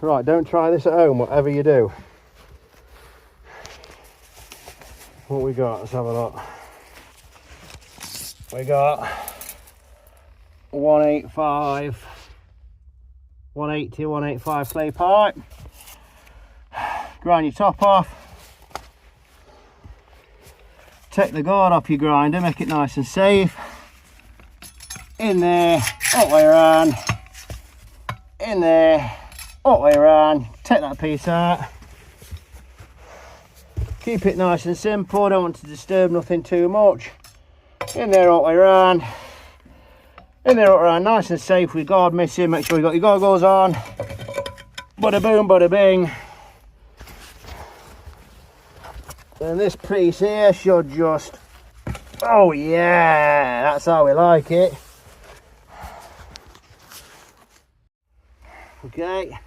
Right, don't try this at home, whatever you do. What we got? Let's have a look. We got 185, 180, 185 clay pipe. Grind your top off. Take the guard off your grinder, make it nice and safe. In there, all the way around. In there, all the way around. Take that piece out. Keep it nice and simple, don't want to disturb nothing too much. In there all the way around. In there all the way around, nice and safe with guard missing. Make sure you got your goggles on. Bada boom, bada bing. And this piece here should just, oh yeah, that's how we like it. Okay,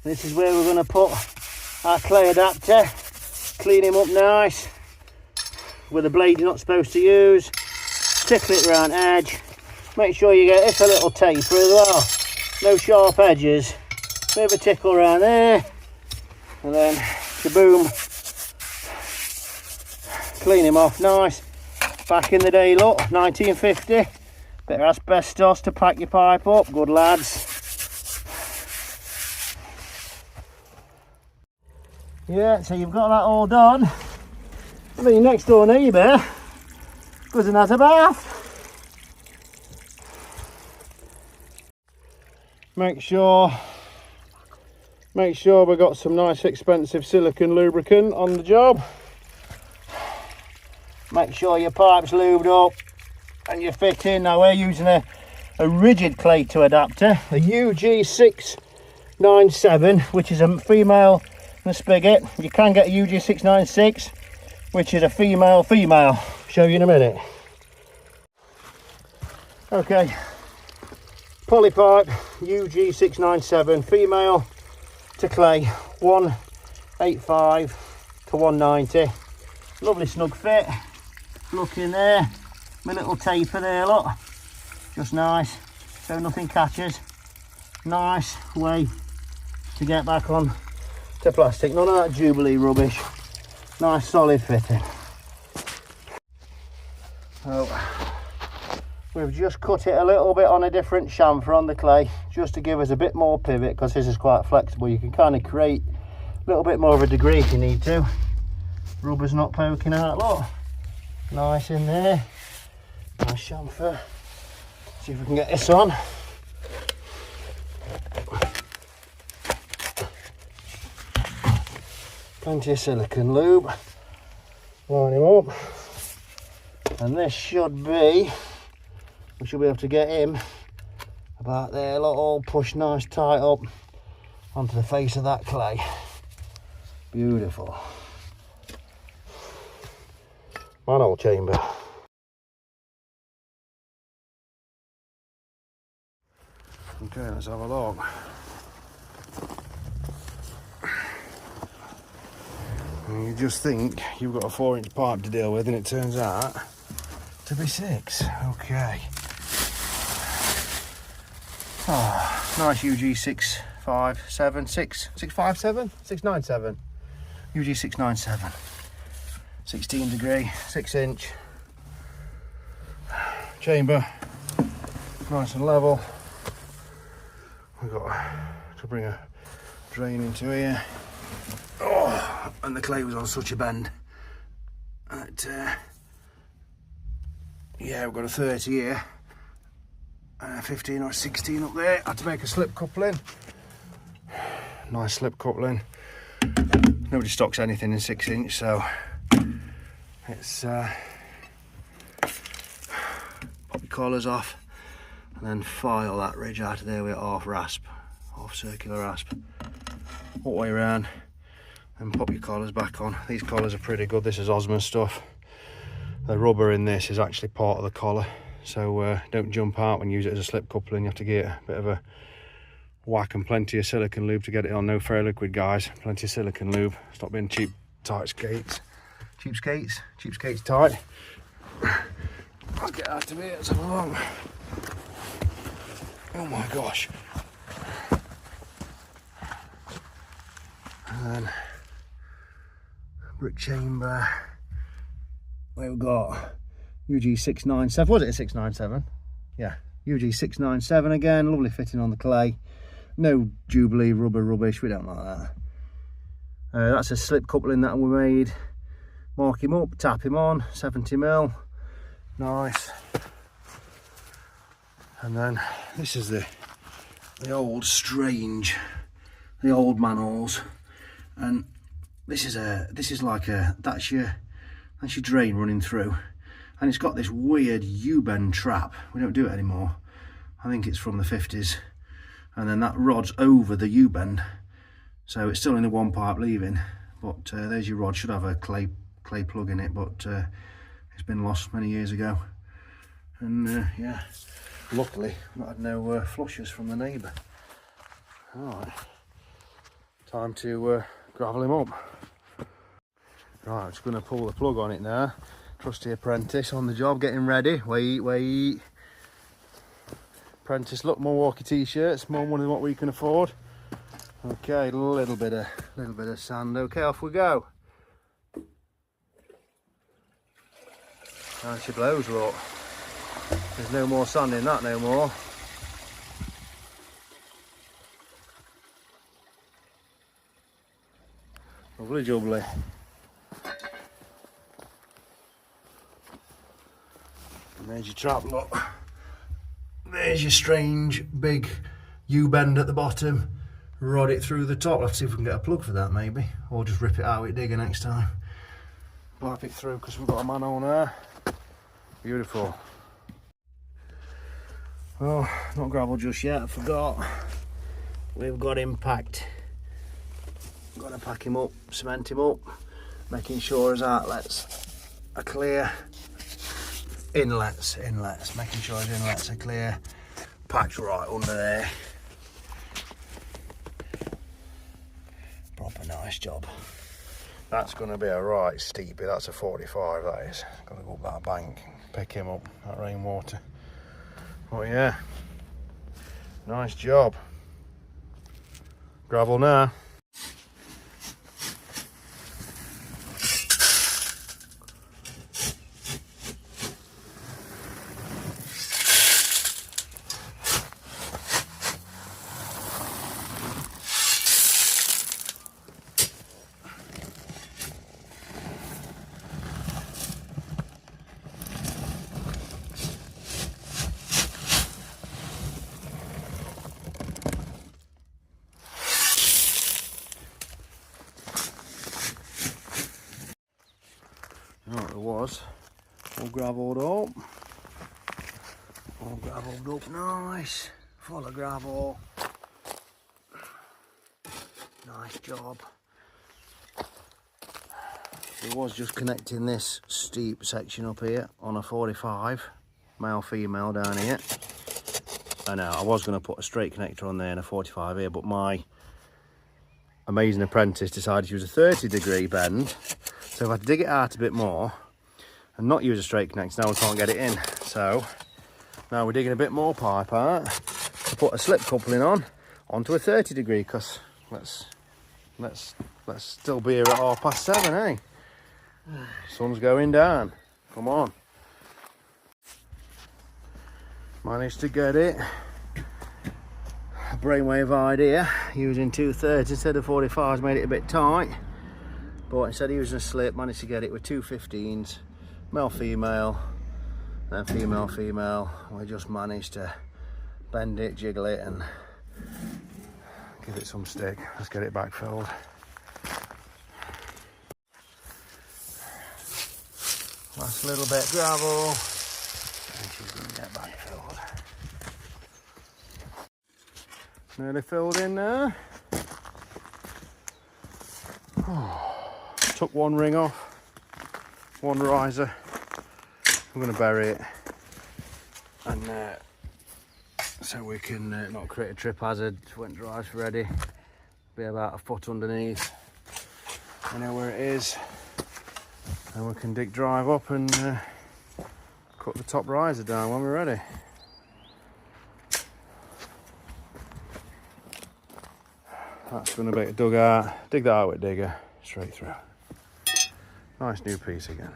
this is where we're going to put our clay adapter. Clean him up nice with the blade you're not supposed to use. Tickle it around edge. Make sure you get this a little taper as well. No sharp edges. Bit of a tickle around there. And then shaboom. Clean him off nice. Back in the day, look, 1950. Bit of asbestos to pack your pipe up. Good lads. Yeah, so you've got that all done. I mean, your next door neighbour goes and has a bath. Make sure we've got some nice expensive silicone lubricant on the job. Make sure your pipe's lubed up and you fit in. Now we're using a rigid clay to adapter, a UG697, which is a female and a spigot. You can get a UG696, which is a female. Show you in a minute. Okay, poly pipe UG697 female to clay, 185 to 190. Lovely snug fit. Look in there, my little taper there, look, just nice, so nothing catches. Nice way to get back on to plastic, none of that Jubilee rubbish. Nice solid fitting. So we've just cut it a little bit on a different chamfer on the clay, just to give us a bit more pivot, because this is quite flexible. You can kind of create a little bit more of a degree if you need to. Rubber's not poking out, look. Nice in there. Nice chamfer. See if we can get this on. Plenty of silicone lube. Line him up. And this should be, we should be able to get him about there, look, all pushed nice tight up onto the face of that clay. Beautiful. Manhole chamber. Okay, let's have a look. And you just think you've got a 4-inch pipe to deal with, and it turns out to be 6. Okay. Oh, nice UG657, 657, 697. UG697. 16 degree, 6-inch chamber, nice and level. We've got to bring a drain into here. Oh, and the clay was on such a bend. That, yeah, we've got a 30 here, 15 or 16 up there. I had to make a slip coupling. Nice slip coupling. Nobody stocks anything in 6-inch, so it's pop your collars off and then file that ridge out of there with half circular rasp, all the way around, and pop your collars back on. These collars are pretty good. This is Osmo stuff. The rubber in this is actually part of the collar, so don't jump out when you use it as a slip coupling. You have to get a bit of a whack and plenty of silicone lube to get it on. No fair liquid, guys. Plenty of silicone lube. Stop being cheap, tight skates. Cheapskates tight. Let's get out of here. Let's have a look. Oh my gosh. And brick chamber. We've got UG697. Was it a 697? Yeah, UG697 again. Lovely fitting on the clay. No Jubilee rubber rubbish. We don't like that. That's a slip coupling that we made. Mark him up, tap him on, 70mm. Nice. And then this is the old strange, the old manholes. And this is like that's your drain running through, and it's got this weird U-bend trap. We don't do it anymore. I think it's from the 50s. And then that rod's over the U-bend, so it's still in the one pipe leaving. But there's your rod. Should have a clay plug in it, but it's been lost many years ago. And yeah, luckily I've had no flushes from the neighbour. Alright, time to gravel him up. Right, I'm just going to pull the plug on it now. Trusty apprentice on the job, getting ready. Wait. Apprentice look, more walkie t-shirts, more money than what we can afford. Okay, a little bit of sand. Okay, off we go. And she blows, look. There's no more sand in that no more. Lovely jubbly. And there's your trap, look. There's your strange big U-bend at the bottom. Rod it through the top. Let's see if we can get a plug for that maybe. Or just rip it out with digger next time. Pipe it through because we've got a manhole there. Beautiful. Oh, not gravel just yet, I forgot. We've got impact. Got to pack him up, cement him up, making sure his outlets are clear. Inlets, making sure his inlets are clear. Packed right under there. Proper nice job. That's going to be a right steepy. That's a 45, that is. Got to go up that bank, pick him up, that rainwater. Oh yeah, nice job. Gravel now. Right, it was all gravelled up. All gravelled up nice. Full of gravel. Nice job. It was just connecting this steep section up here on a 45, male female down here. I know I was going to put a straight connector on there and a 45 here, but my amazing apprentice decided to use a 30-degree bend. So if I dig it out a bit more and not use a straight connector, now we can't get it in. So now we're digging a bit more pipe out to put a slip coupling onto a 30-degree, because let's still be here at 7:30, eh? Sun's going down. Come on. Managed to get it. A brainwave idea, using 230 instead of 45s made it a bit tight. But instead of using a slip, managed to get it with 215s, male female, then female female. We just managed to bend it, jiggle it, and give it some stick. Let's get it backfilled. Last little bit gravel, and she's going to get backfilled. Nearly filled in there. Took one ring off, one riser. I'm going to bury it, and so we can not create a trip hazard when it dries ready. Be about a foot underneath. I know where it is, and we can drive up and cut the top riser down when we're ready. That's going to be dug out. Dig that out with a digger, straight through. Nice new piece again.